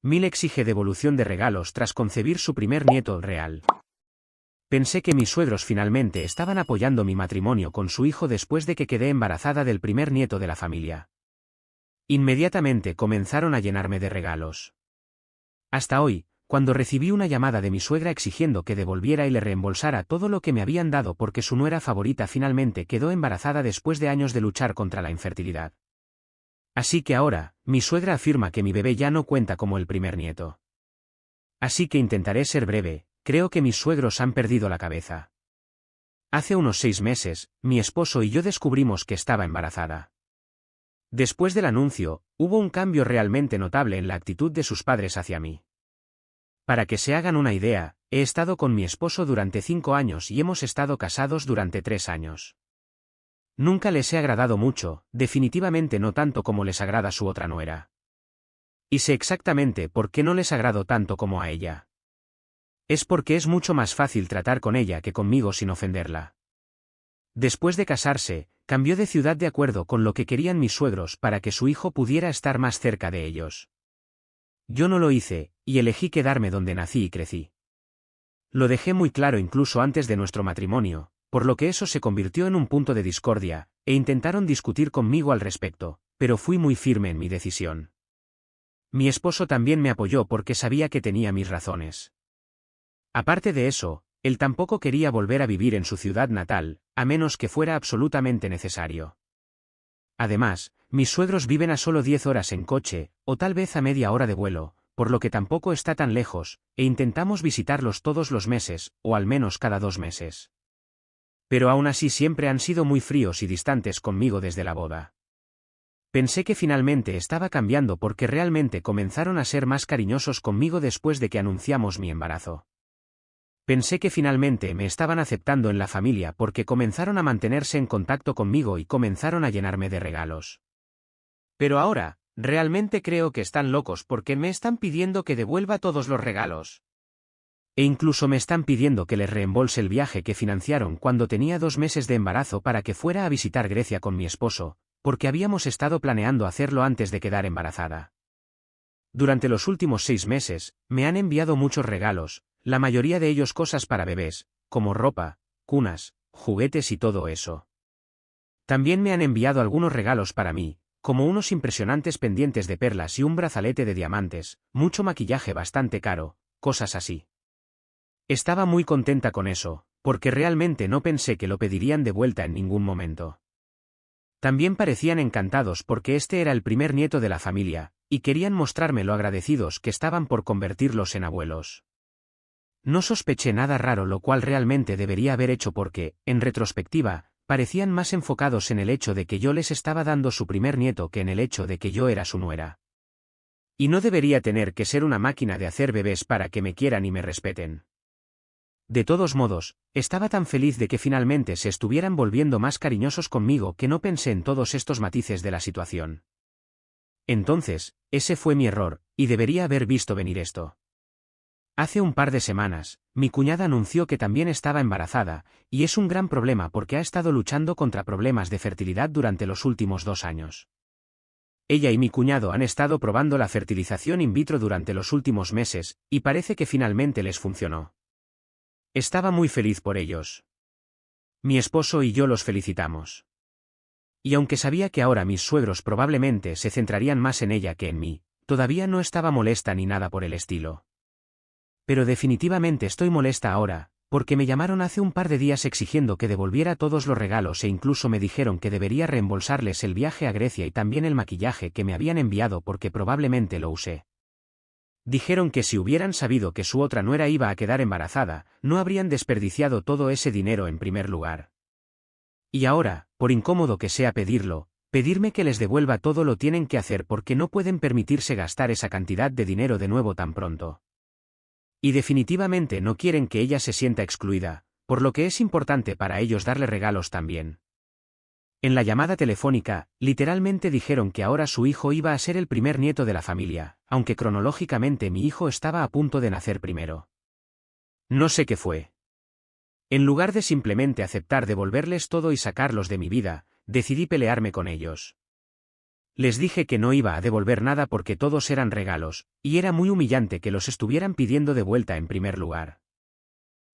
Mil exige devolución de regalos tras concebir su primer nieto real. Pensé que mis suegros finalmente estaban apoyando mi matrimonio con su hijo después de que quedé embarazada del primer nieto de la familia. Inmediatamente comenzaron a llenarme de regalos. Hasta hoy, cuando recibí una llamada de mi suegra exigiendo que devolviera y le reembolsara todo lo que me habían dado porque su nuera favorita finalmente quedó embarazada después de años de luchar contra la infertilidad. Así que ahora, mi suegra afirma que mi bebé ya no cuenta como el primer nieto. Así que intentaré ser breve. Creo que mis suegros han perdido la cabeza. Hace unos 6 meses, mi esposo y yo descubrimos que estaba embarazada. Después del anuncio, hubo un cambio realmente notable en la actitud de sus padres hacia mí. Para que se hagan una idea, he estado con mi esposo durante 5 años y hemos estado casados durante 3 años. Nunca les he agradado mucho, definitivamente no tanto como les agrada su otra nuera. Y sé exactamente por qué no les agrado tanto como a ella. Es porque es mucho más fácil tratar con ella que conmigo sin ofenderla. Después de casarse, cambió de ciudad de acuerdo con lo que querían mis suegros para que su hijo pudiera estar más cerca de ellos. Yo no lo hice, y elegí quedarme donde nací y crecí. Lo dejé muy claro incluso antes de nuestro matrimonio, por lo que eso se convirtió en un punto de discordia, e intentaron discutir conmigo al respecto, pero fui muy firme en mi decisión. Mi esposo también me apoyó porque sabía que tenía mis razones. Aparte de eso, él tampoco quería volver a vivir en su ciudad natal, a menos que fuera absolutamente necesario. Además, mis suegros viven a solo 10 horas en coche, o tal vez a media hora de vuelo, por lo que tampoco está tan lejos, e intentamos visitarlos todos los meses, o al menos cada 2 meses. Pero aún así siempre han sido muy fríos y distantes conmigo desde la boda. Pensé que finalmente estaba cambiando porque realmente comenzaron a ser más cariñosos conmigo después de que anunciamos mi embarazo. Pensé que finalmente me estaban aceptando en la familia porque comenzaron a mantenerse en contacto conmigo y comenzaron a llenarme de regalos. Pero ahora, realmente creo que están locos porque me están pidiendo que devuelva todos los regalos. E incluso me están pidiendo que les reembolse el viaje que financiaron cuando tenía 2 meses de embarazo para que fuera a visitar Grecia con mi esposo, porque habíamos estado planeando hacerlo antes de quedar embarazada. Durante los últimos 6 meses, me han enviado muchos regalos, la mayoría de ellos cosas para bebés, como ropa, cunas, juguetes y todo eso. También me han enviado algunos regalos para mí, como unos impresionantes pendientes de perlas y un brazalete de diamantes, mucho maquillaje bastante caro, cosas así. Estaba muy contenta con eso, porque realmente no pensé que lo pedirían de vuelta en ningún momento. También parecían encantados porque este era el primer nieto de la familia, y querían mostrarme lo agradecidos que estaban por convertirlos en abuelos. No sospeché nada raro, lo cual realmente debería haber hecho porque, en retrospectiva, parecían más enfocados en el hecho de que yo les estaba dando su primer nieto que en el hecho de que yo era su nuera. Y no debería tener que ser una máquina de hacer bebés para que me quieran y me respeten. De todos modos, estaba tan feliz de que finalmente se estuvieran volviendo más cariñosos conmigo que no pensé en todos estos matices de la situación. Entonces, ese fue mi error, y debería haber visto venir esto. Hace un par de semanas, mi cuñada anunció que también estaba embarazada, y es un gran problema porque ha estado luchando contra problemas de fertilidad durante los últimos 2 años. Ella y mi cuñado han estado probando la fertilización in vitro durante los últimos meses, y parece que finalmente les funcionó. Estaba muy feliz por ellos. Mi esposo y yo los felicitamos. Y aunque sabía que ahora mis suegros probablemente se centrarían más en ella que en mí, todavía no estaba molesta ni nada por el estilo. Pero definitivamente estoy molesta ahora, porque me llamaron hace un par de días exigiendo que devolviera todos los regalos e incluso me dijeron que debería reembolsarles el viaje a Grecia y también el maquillaje que me habían enviado porque probablemente lo usé. Dijeron que si hubieran sabido que su otra nuera iba a quedar embarazada, no habrían desperdiciado todo ese dinero en primer lugar. Y ahora, por incómodo que sea pedirme que les devuelva todo lo tienen que hacer porque no pueden permitirse gastar esa cantidad de dinero de nuevo tan pronto. Y definitivamente no quieren que ella se sienta excluida, por lo que es importante para ellos darle regalos también. En la llamada telefónica, literalmente dijeron que ahora su hijo iba a ser el primer nieto de la familia, aunque cronológicamente mi hijo estaba a punto de nacer primero. No sé qué fue. En lugar de simplemente aceptar devolverles todo y sacarlos de mi vida, decidí pelearme con ellos. Les dije que no iba a devolver nada porque todos eran regalos, y era muy humillante que los estuvieran pidiendo de vuelta en primer lugar.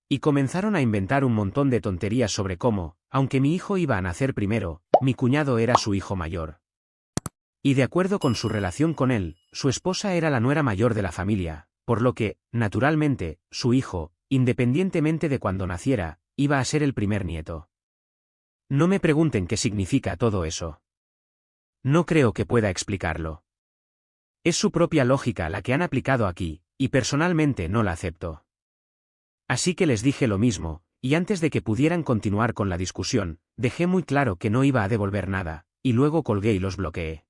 Y comenzaron a inventar un montón de tonterías sobre cómo, aunque mi hijo iba a nacer primero, mi cuñado era su hijo mayor. Y de acuerdo con su relación con él, su esposa era la nuera mayor de la familia, por lo que, naturalmente, su hijo, independientemente de cuándo naciera, iba a ser el primer nieto. No me pregunten qué significa todo eso. No creo que pueda explicarlo. Es su propia lógica la que han aplicado aquí, y personalmente no la acepto. Así que les dije lo mismo, y antes de que pudieran continuar con la discusión, dejé muy claro que no iba a devolver nada, y luego colgué y los bloqueé.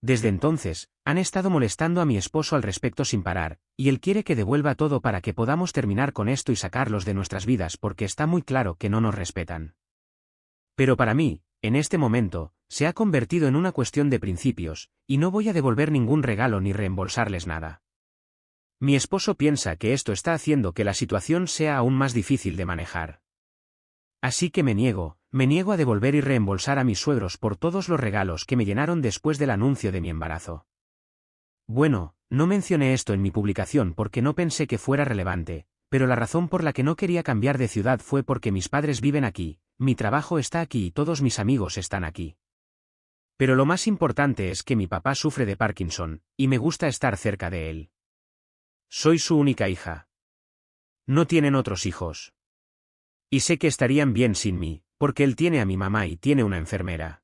Desde entonces, han estado molestando a mi esposo al respecto sin parar, y él quiere que devuelva todo para que podamos terminar con esto y sacarlos de nuestras vidas porque está muy claro que no nos respetan. Pero para mí, en este momento, se ha convertido en una cuestión de principios, y no voy a devolver ningún regalo ni reembolsarles nada. Mi esposo piensa que esto está haciendo que la situación sea aún más difícil de manejar. Así que me niego a devolver y reembolsar a mis suegros por todos los regalos que me llenaron después del anuncio de mi embarazo. Bueno, no mencioné esto en mi publicación porque no pensé que fuera relevante, pero la razón por la que no quería cambiar de ciudad fue porque mis padres viven aquí, mi trabajo está aquí y todos mis amigos están aquí. Pero lo más importante es que mi papá sufre de Parkinson, y me gusta estar cerca de él. Soy su única hija. No tienen otros hijos. Y sé que estarían bien sin mí, porque él tiene a mi mamá y tiene una enfermera.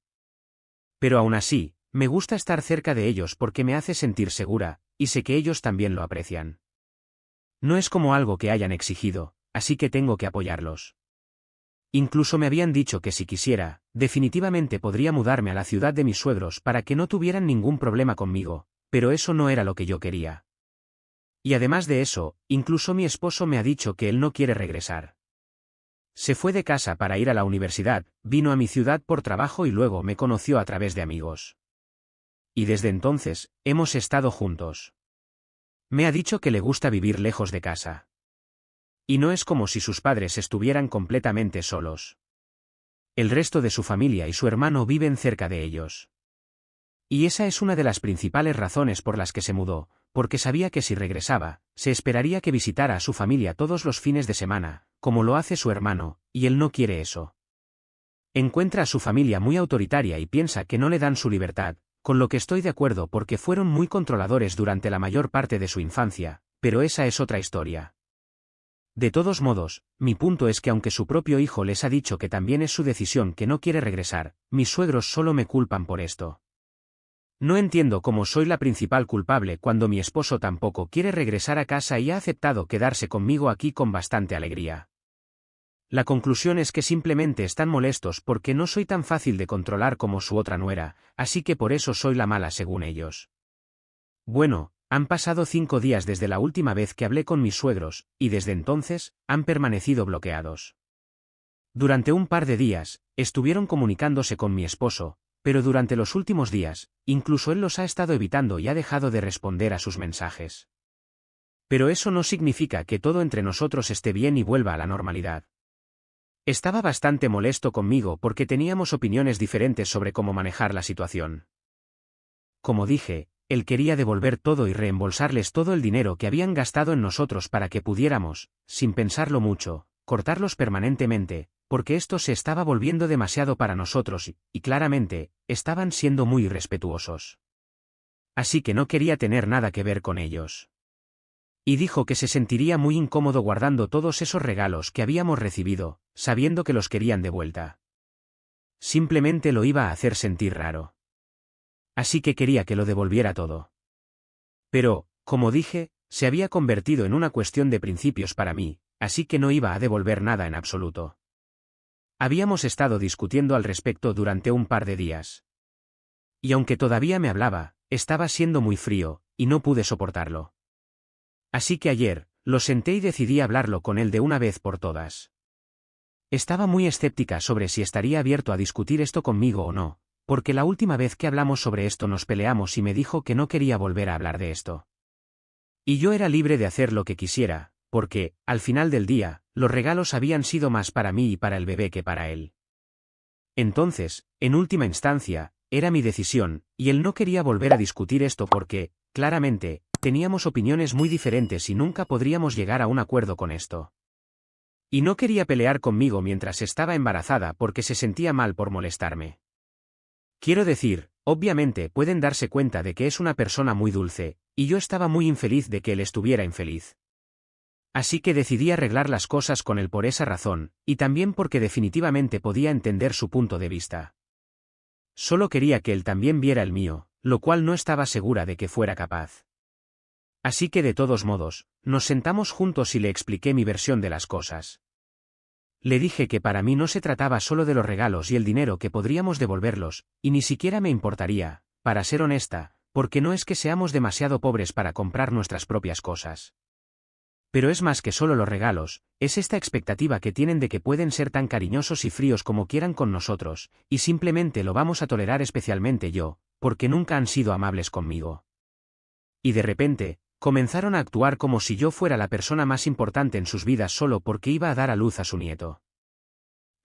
Pero aún así, me gusta estar cerca de ellos porque me hace sentir segura, y sé que ellos también lo aprecian. No es como algo que hayan exigido, así que tengo que apoyarlos. Incluso me habían dicho que si quisiera, definitivamente podría mudarme a la ciudad de mis suegros para que no tuvieran ningún problema conmigo, pero eso no era lo que yo quería. Y además de eso, incluso mi esposo me ha dicho que él no quiere regresar. Se fue de casa para ir a la universidad, vino a mi ciudad por trabajo y luego me conoció a través de amigos. Y desde entonces, hemos estado juntos. Me ha dicho que le gusta vivir lejos de casa. Y no es como si sus padres estuvieran completamente solos. El resto de su familia y su hermano viven cerca de ellos. Y esa es una de las principales razones por las que se mudó, porque sabía que si regresaba, se esperaría que visitara a su familia todos los fines de semana, como lo hace su hermano, y él no quiere eso. Encuentra a su familia muy autoritaria y piensa que no le dan su libertad, con lo que estoy de acuerdo porque fueron muy controladores durante la mayor parte de su infancia, pero esa es otra historia. De todos modos, mi punto es que aunque su propio hijo les ha dicho que también es su decisión que no quiere regresar, mis suegros solo me culpan por esto. No entiendo cómo soy la principal culpable cuando mi esposo tampoco quiere regresar a casa y ha aceptado quedarse conmigo aquí con bastante alegría. La conclusión es que simplemente están molestos porque no soy tan fácil de controlar como su otra nuera, así que por eso soy la mala según ellos. Bueno, han pasado 5 días desde la última vez que hablé con mis suegros, y desde entonces, han permanecido bloqueados. Durante un par de días, estuvieron comunicándose con mi esposo, pero durante los últimos días, incluso él los ha estado evitando y ha dejado de responder a sus mensajes. Pero eso no significa que todo entre nosotros esté bien y vuelva a la normalidad. Estaba bastante molesto conmigo porque teníamos opiniones diferentes sobre cómo manejar la situación. Como dije, él quería devolver todo y reembolsarles todo el dinero que habían gastado en nosotros para que pudiéramos, sin pensarlo mucho, cortarlos permanentemente, porque esto se estaba volviendo demasiado para nosotros y claramente, estaban siendo muy irrespetuosos. Así que no quería tener nada que ver con ellos. Y dijo que se sentiría muy incómodo guardando todos esos regalos que habíamos recibido, sabiendo que los querían de vuelta. Simplemente lo iba a hacer sentir raro. Así que quería que lo devolviera todo. Pero, como dije, se había convertido en una cuestión de principios para mí, así que no iba a devolver nada en absoluto. Habíamos estado discutiendo al respecto durante un par de días. Y aunque todavía me hablaba, estaba siendo muy frío, y no pude soportarlo. Así que ayer, lo senté y decidí hablarlo con él de una vez por todas. Estaba muy escéptica sobre si estaría abierto a discutir esto conmigo o no, porque la última vez que hablamos sobre esto nos peleamos y me dijo que no quería volver a hablar de esto. Y yo era libre de hacer lo que quisiera, porque, al final del día, los regalos habían sido más para mí y para el bebé que para él. Entonces, en última instancia, era mi decisión, y él no quería volver a discutir esto porque, claramente, teníamos opiniones muy diferentes y nunca podríamos llegar a un acuerdo con esto. Y no quería pelear conmigo mientras estaba embarazada porque se sentía mal por molestarme. Quiero decir, obviamente pueden darse cuenta de que es una persona muy dulce, y yo estaba muy infeliz de que él estuviera infeliz. Así que decidí arreglar las cosas con él por esa razón, y también porque definitivamente podía entender su punto de vista. Solo quería que él también viera el mío, lo cual no estaba segura de que fuera capaz. Así que de todos modos, nos sentamos juntos y le expliqué mi versión de las cosas. Le dije que para mí no se trataba solo de los regalos y el dinero que podríamos devolverlos, y ni siquiera me importaría, para ser honesta, porque no es que seamos demasiado pobres para comprar nuestras propias cosas. Pero es más que solo los regalos, es esta expectativa que tienen de que pueden ser tan cariñosos y fríos como quieran con nosotros, y simplemente lo vamos a tolerar especialmente yo, porque nunca han sido amables conmigo. Y de repente, comenzaron a actuar como si yo fuera la persona más importante en sus vidas solo porque iba a dar a luz a su nieto.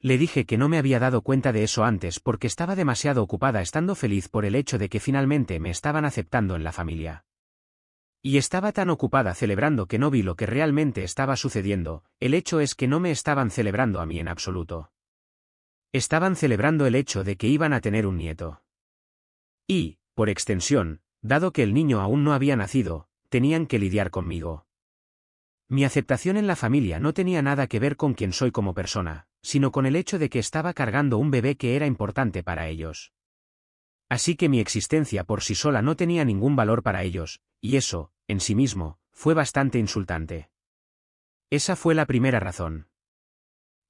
Le dije que no me había dado cuenta de eso antes porque estaba demasiado ocupada estando feliz por el hecho de que finalmente me estaban aceptando en la familia. Y estaba tan ocupada celebrando que no vi lo que realmente estaba sucediendo, el hecho es que no me estaban celebrando a mí en absoluto. Estaban celebrando el hecho de que iban a tener un nieto. Y, por extensión, dado que el niño aún no había nacido, tenían que lidiar conmigo. Mi aceptación en la familia no tenía nada que ver con quién soy como persona, sino con el hecho de que estaba cargando un bebé que era importante para ellos. Así que mi existencia por sí sola no tenía ningún valor para ellos, y eso, en sí mismo, fue bastante insultante. Esa fue la primera razón.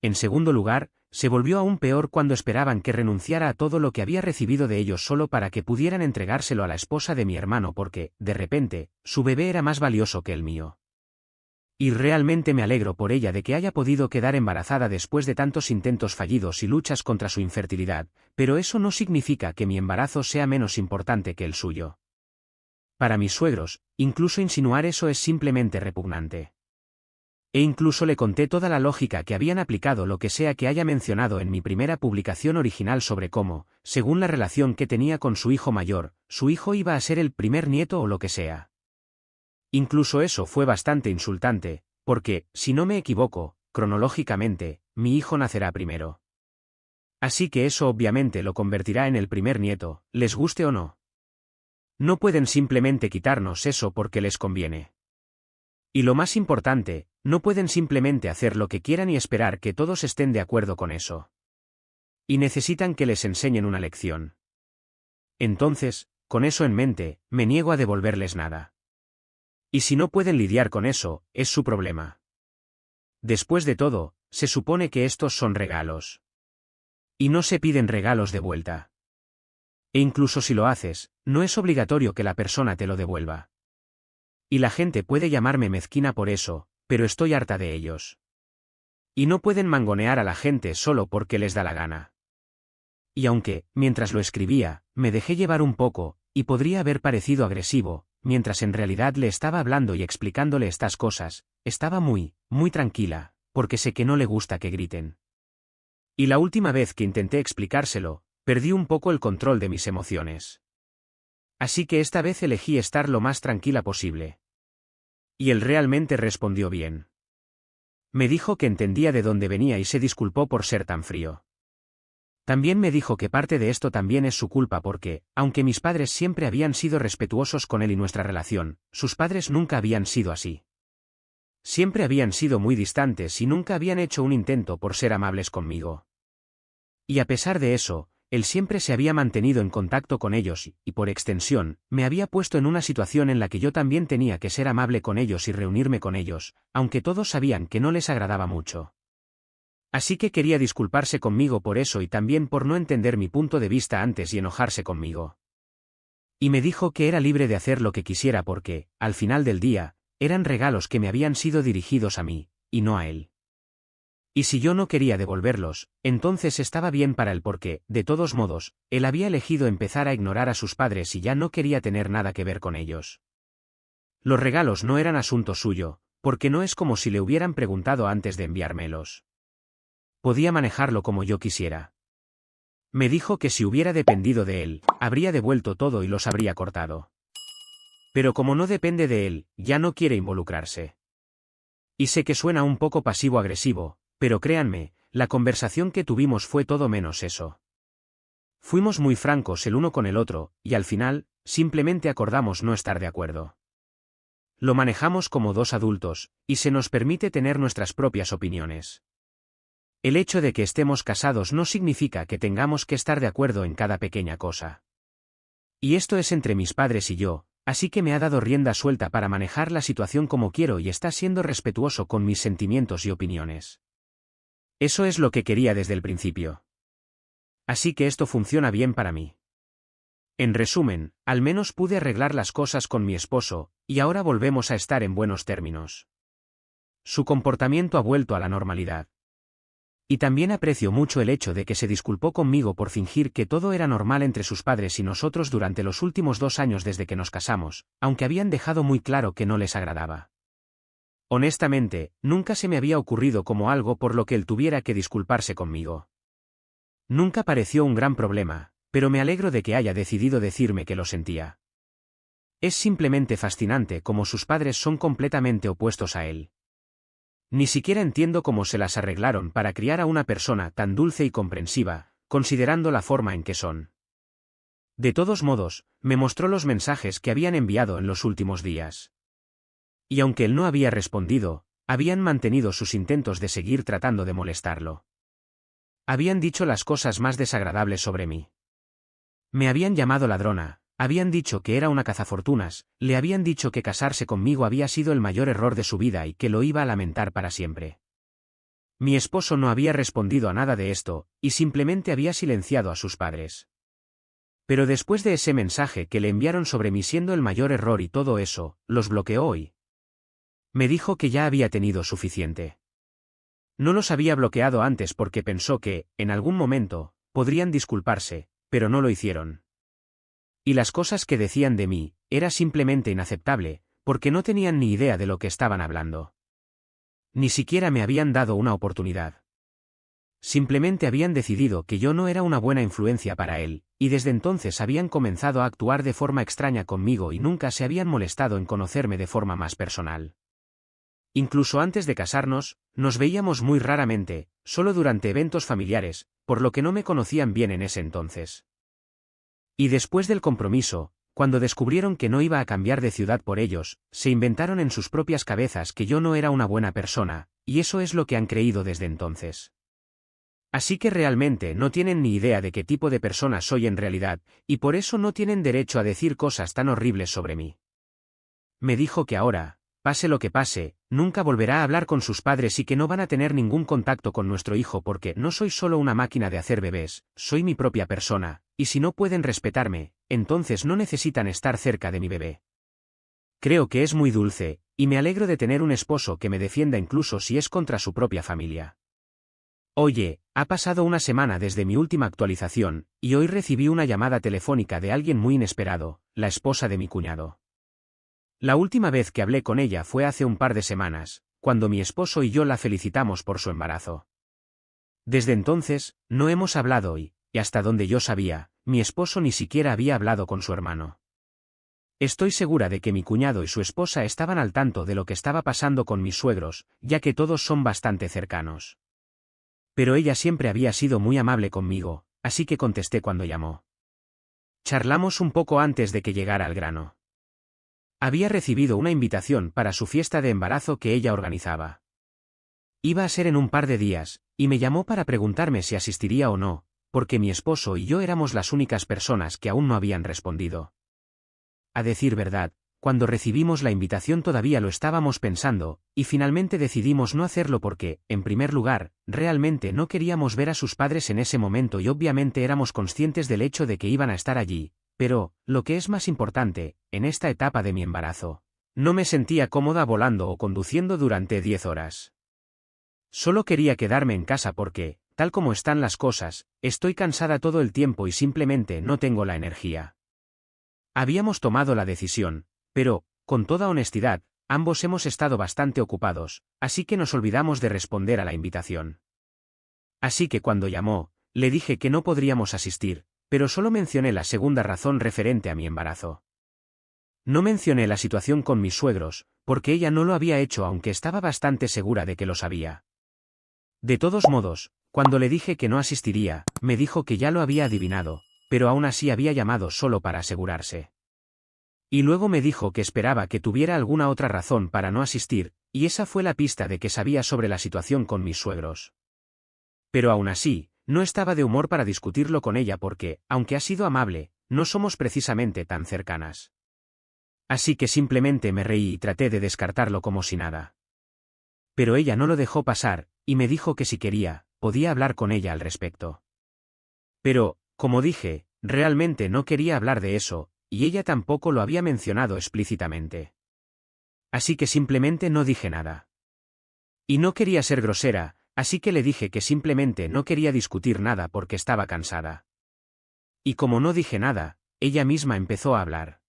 En segundo lugar, se volvió aún peor cuando esperaban que renunciara a todo lo que había recibido de ellos solo para que pudieran entregárselo a la esposa de mi hermano porque, de repente, su bebé era más valioso que el mío. Y realmente me alegro por ella de que haya podido quedar embarazada después de tantos intentos fallidos y luchas contra su infertilidad, pero eso no significa que mi embarazo sea menos importante que el suyo. Para mis suegros, incluso insinuar eso es simplemente repugnante. E incluso le conté toda la lógica que habían aplicado lo que sea que haya mencionado en mi primera publicación original sobre cómo, según la relación que tenía con su hijo mayor, su hijo iba a ser el primer nieto o lo que sea. Incluso eso fue bastante insultante, porque, si no me equivoco, cronológicamente, mi hijo nacerá primero. Así que eso obviamente lo convertirá en el primer nieto, les guste o no. No pueden simplemente quitarnos eso porque les conviene. Y lo más importante, no pueden simplemente hacer lo que quieran y esperar que todos estén de acuerdo con eso. Y necesitan que les enseñen una lección. Entonces, con eso en mente, me niego a devolverles nada. Y si no pueden lidiar con eso, es su problema. Después de todo, se supone que estos son regalos. Y no se piden regalos de vuelta. E incluso si lo haces, no es obligatorio que la persona te lo devuelva. Y la gente puede llamarme mezquina por eso, pero estoy harta de ellos. Y no pueden mangonear a la gente solo porque les da la gana. Y aunque, mientras lo escribía, me dejé llevar un poco, y podría haber parecido agresivo, mientras en realidad le estaba hablando y explicándole estas cosas, estaba muy tranquila, porque sé que no le gusta que griten. Y la última vez que intenté explicárselo, perdí un poco el control de mis emociones. Así que esta vez elegí estar lo más tranquila posible. Y él realmente respondió bien. Me dijo que entendía de dónde venía y se disculpó por ser tan frío. También me dijo que parte de esto también es su culpa porque, aunque mis padres siempre habían sido respetuosos con él y nuestra relación, sus padres nunca habían sido así. Siempre habían sido muy distantes y nunca habían hecho un intento por ser amables conmigo. Y a pesar de eso, él siempre se había mantenido en contacto con ellos y, por extensión, me había puesto en una situación en la que yo también tenía que ser amable con ellos y reunirme con ellos, aunque todos sabían que no les agradaba mucho. Así que quería disculparse conmigo por eso y también por no entender mi punto de vista antes y enojarse conmigo. Y me dijo que era libre de hacer lo que quisiera porque, al final del día, eran regalos que me habían sido dirigidos a mí, y no a él. Y si yo no quería devolverlos, entonces estaba bien para él porque, de todos modos, él había elegido empezar a ignorar a sus padres y ya no quería tener nada que ver con ellos. Los regalos no eran asunto suyo, porque no es como si le hubieran preguntado antes de enviármelos. Podía manejarlo como yo quisiera. Me dijo que si hubiera dependido de él, habría devuelto todo y los habría cortado. Pero como no depende de él, ya no quiere involucrarse. Y sé que suena un poco pasivo-agresivo, pero créanme, la conversación que tuvimos fue todo menos eso. Fuimos muy francos el uno con el otro, y al final, simplemente acordamos no estar de acuerdo. Lo manejamos como dos adultos, y se nos permite tener nuestras propias opiniones. El hecho de que estemos casados no significa que tengamos que estar de acuerdo en cada pequeña cosa. Y esto es entre mis padres y yo, así que me ha dado rienda suelta para manejar la situación como quiero y está siendo respetuoso con mis sentimientos y opiniones. Eso es lo que quería desde el principio. Así que esto funciona bien para mí. En resumen, al menos pude arreglar las cosas con mi esposo, y ahora volvemos a estar en buenos términos. Su comportamiento ha vuelto a la normalidad. Y también aprecio mucho el hecho de que se disculpó conmigo por fingir que todo era normal entre sus padres y nosotros durante los últimos 2 años desde que nos casamos, aunque habían dejado muy claro que no les agradaba. Honestamente, nunca se me había ocurrido como algo por lo que él tuviera que disculparse conmigo. Nunca pareció un gran problema, pero me alegro de que haya decidido decirme que lo sentía. Es simplemente fascinante cómo sus padres son completamente opuestos a él. Ni siquiera entiendo cómo se las arreglaron para criar a una persona tan dulce y comprensiva, considerando la forma en que son. De todos modos, me mostró los mensajes que habían enviado en los últimos días. Y aunque él no había respondido, habían mantenido sus intentos de seguir tratando de molestarlo. Habían dicho las cosas más desagradables sobre mí. Me habían llamado ladrona, habían dicho que era una cazafortunas, le habían dicho que casarse conmigo había sido el mayor error de su vida y que lo iba a lamentar para siempre. Mi esposo no había respondido a nada de esto, y simplemente había silenciado a sus padres. Pero después de ese mensaje que le enviaron sobre mí siendo el mayor error y todo eso, los bloqueó y me dijo que ya había tenido suficiente. No los había bloqueado antes porque pensó que, en algún momento, podrían disculparse, pero no lo hicieron. Y las cosas que decían de mí, era simplemente inaceptable, porque no tenían ni idea de lo que estaban hablando. Ni siquiera me habían dado una oportunidad. Simplemente habían decidido que yo no era una buena influencia para él, y desde entonces habían comenzado a actuar de forma extraña conmigo y nunca se habían molestado en conocerme de forma más personal. Incluso antes de casarnos, nos veíamos muy raramente, solo durante eventos familiares, por lo que no me conocían bien en ese entonces. Y después del compromiso, cuando descubrieron que no iba a cambiar de ciudad por ellos, se inventaron en sus propias cabezas que yo no era una buena persona, y eso es lo que han creído desde entonces. Así que realmente no tienen ni idea de qué tipo de persona soy en realidad, y por eso no tienen derecho a decir cosas tan horribles sobre mí. Me dijo que ahora, pase lo que pase, nunca volverá a hablar con sus padres y que no van a tener ningún contacto con nuestro hijo porque no soy solo una máquina de hacer bebés, soy mi propia persona, y si no pueden respetarme, entonces no necesitan estar cerca de mi bebé. Creo que es muy dulce, y me alegro de tener un esposo que me defienda incluso si es contra su propia familia. Oye, ha pasado una semana desde mi última actualización, y hoy recibí una llamada telefónica de alguien muy inesperado, la esposa de mi cuñado. La última vez que hablé con ella fue hace un par de semanas, cuando mi esposo y yo la felicitamos por su embarazo. Desde entonces, no hemos hablado y hasta donde yo sabía, mi esposo ni siquiera había hablado con su hermano. Estoy segura de que mi cuñado y su esposa estaban al tanto de lo que estaba pasando con mis suegros, ya que todos son bastante cercanos. Pero ella siempre había sido muy amable conmigo, así que contesté cuando llamó. Charlamos un poco antes de que llegara al grano. Había recibido una invitación para su fiesta de embarazo que ella organizaba. Iba a ser en un par de días, y me llamó para preguntarme si asistiría o no, porque mi esposo y yo éramos las únicas personas que aún no habían respondido. A decir verdad, cuando recibimos la invitación todavía lo estábamos pensando, y finalmente decidimos no hacerlo porque, en primer lugar, realmente no queríamos ver a sus padres en ese momento y obviamente éramos conscientes del hecho de que iban a estar allí. Pero, lo que es más importante, en esta etapa de mi embarazo, no me sentía cómoda volando o conduciendo durante 10 horas. Solo quería quedarme en casa porque, tal como están las cosas, estoy cansada todo el tiempo y simplemente no tengo la energía. Habíamos tomado la decisión, pero, con toda honestidad, ambos hemos estado bastante ocupados, así que nos olvidamos de responder a la invitación. Así que cuando llamó, le dije que no podríamos asistir, pero solo mencioné la segunda razón referente a mi embarazo. No mencioné la situación con mis suegros, porque ella no lo había hecho aunque estaba bastante segura de que lo sabía. De todos modos, cuando le dije que no asistiría, me dijo que ya lo había adivinado, pero aún así había llamado solo para asegurarse. Y luego me dijo que esperaba que tuviera alguna otra razón para no asistir, y esa fue la pista de que sabía sobre la situación con mis suegros. Pero aún así, no estaba de humor para discutirlo con ella porque, aunque ha sido amable, no somos precisamente tan cercanas. Así que simplemente me reí y traté de descartarlo como si nada. Pero ella no lo dejó pasar, y me dijo que si quería, podía hablar con ella al respecto. Pero, como dije, realmente no quería hablar de eso, y ella tampoco lo había mencionado explícitamente. Así que simplemente no dije nada. Y no quería ser grosera, así que le dije que simplemente no quería discutir nada porque estaba cansada. Y como no dije nada, ella misma empezó a hablar.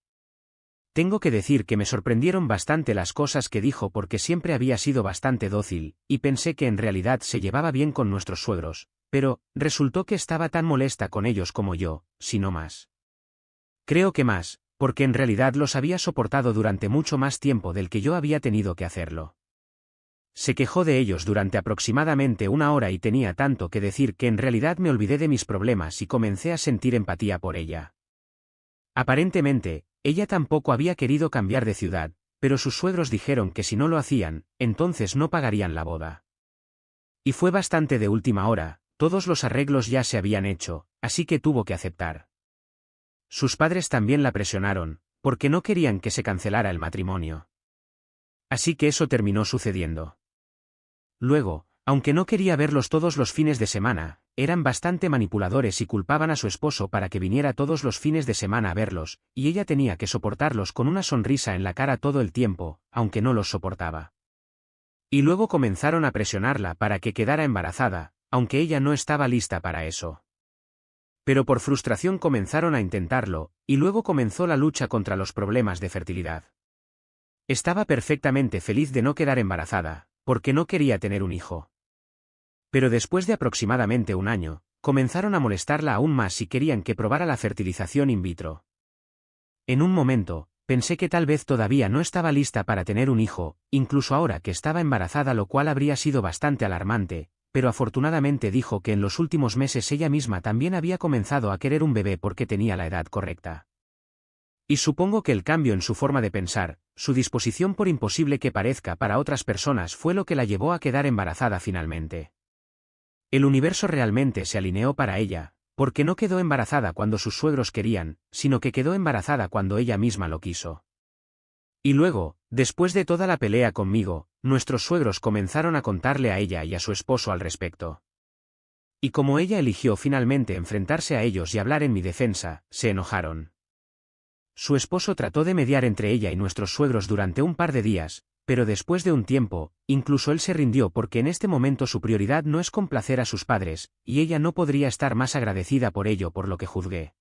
Tengo que decir que me sorprendieron bastante las cosas que dijo porque siempre había sido bastante dócil, y pensé que en realidad se llevaba bien con nuestros suegros, pero, resultó que estaba tan molesta con ellos como yo, si no más. Creo que más, porque en realidad los había soportado durante mucho más tiempo del que yo había tenido que hacerlo. Se quejó de ellos durante aproximadamente 1 hora y tenía tanto que decir que en realidad me olvidé de mis problemas y comencé a sentir empatía por ella. Aparentemente, ella tampoco había querido cambiar de ciudad, pero sus suegros dijeron que si no lo hacían, entonces no pagarían la boda. Y fue bastante de última hora, todos los arreglos ya se habían hecho, así que tuvo que aceptar. Sus padres también la presionaron, porque no querían que se cancelara el matrimonio. Así que eso terminó sucediendo. Luego, aunque no quería verlos todos los fines de semana, eran bastante manipuladores y culpaban a su esposo para que viniera todos los fines de semana a verlos, y ella tenía que soportarlos con una sonrisa en la cara todo el tiempo, aunque no los soportaba. Y luego comenzaron a presionarla para que quedara embarazada, aunque ella no estaba lista para eso. Pero por frustración comenzaron a intentarlo, y luego comenzó la lucha contra los problemas de fertilidad. Estaba perfectamente feliz de no quedar embarazada, porque no quería tener un hijo. Pero después de aproximadamente 1 año, comenzaron a molestarla aún más y querían que probara la fertilización in vitro. En un momento, pensé que tal vez todavía no estaba lista para tener un hijo, incluso ahora que estaba embarazada, lo cual habría sido bastante alarmante, pero afortunadamente dijo que en los últimos meses ella misma también había comenzado a querer un bebé porque tenía la edad correcta. Y supongo que el cambio en su forma de pensar, su disposición por imposible que parezca para otras personas, fue lo que la llevó a quedar embarazada finalmente. El universo realmente se alineó para ella, porque no quedó embarazada cuando sus suegros querían, sino que quedó embarazada cuando ella misma lo quiso. Y luego, después de toda la pelea conmigo, nuestros suegros comenzaron a contarle a ella y a su esposo al respecto. Y como ella eligió finalmente enfrentarse a ellos y hablar en mi defensa, se enojaron. Su esposo trató de mediar entre ella y nuestros suegros durante un par de días, pero después de un tiempo, incluso él se rindió porque en este momento su prioridad no es complacer a sus padres, y ella no podría estar más agradecida por ello por lo que juzgué.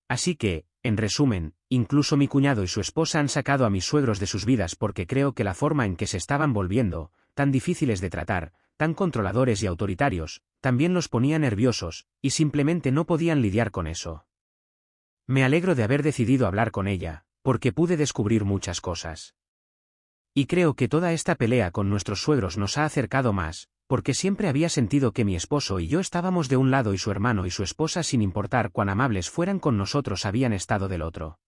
Así que, en resumen, incluso mi cuñado y su esposa han sacado a mis suegros de sus vidas porque creo que la forma en que se estaban volviendo, tan difíciles de tratar, tan controladores y autoritarios, también los ponía nerviosos, y simplemente no podían lidiar con eso. Me alegro de haber decidido hablar con ella, porque pude descubrir muchas cosas. Y creo que toda esta pelea con nuestros suegros nos ha acercado más, porque siempre había sentido que mi esposo y yo estábamos de un lado y su hermano y su esposa, sin importar cuán amables fueran con nosotros, habían estado del otro.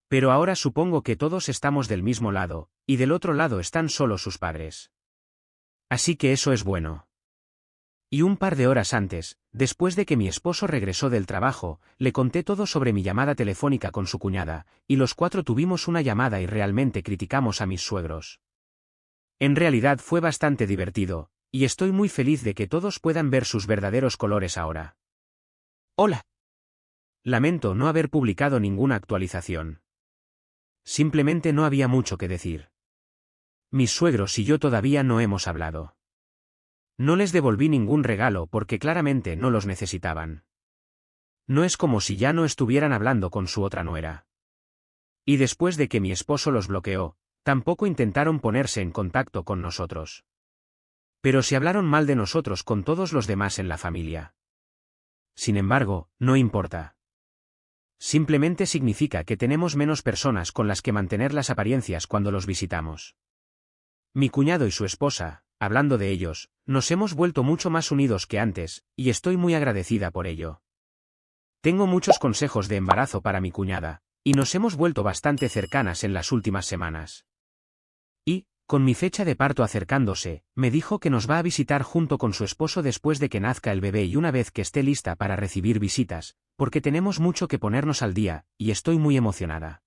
Pero ahora supongo que todos estamos del mismo lado, y del otro lado están solo sus padres. Así que eso es bueno. Y un par de horas antes, después de que mi esposo regresó del trabajo, le conté todo sobre mi llamada telefónica con su cuñada, y los 4 tuvimos una llamada y realmente criticamos a mis suegros. En realidad fue bastante divertido, y estoy muy feliz de que todos puedan ver sus verdaderos colores ahora. Hola. Lamento no haber publicado ninguna actualización. Simplemente no había mucho que decir. Mis suegros y yo todavía no hemos hablado. No les devolví ningún regalo porque claramente no los necesitaban. No es como si ya no estuvieran hablando con su otra nuera. Y después de que mi esposo los bloqueó, tampoco intentaron ponerse en contacto con nosotros. Pero se hablaron mal de nosotros con todos los demás en la familia. Sin embargo, no importa. Simplemente significa que tenemos menos personas con las que mantener las apariencias cuando los visitamos. Mi cuñado y su esposa, hablando de ellos, nos hemos vuelto mucho más unidos que antes, y estoy muy agradecida por ello. Tengo muchos consejos de embarazo para mi cuñada, y nos hemos vuelto bastante cercanas en las últimas semanas. Y, con mi fecha de parto acercándose, me dijo que nos va a visitar junto con su esposo después de que nazca el bebé y una vez que esté lista para recibir visitas, porque tenemos mucho que ponernos al día, y estoy muy emocionada.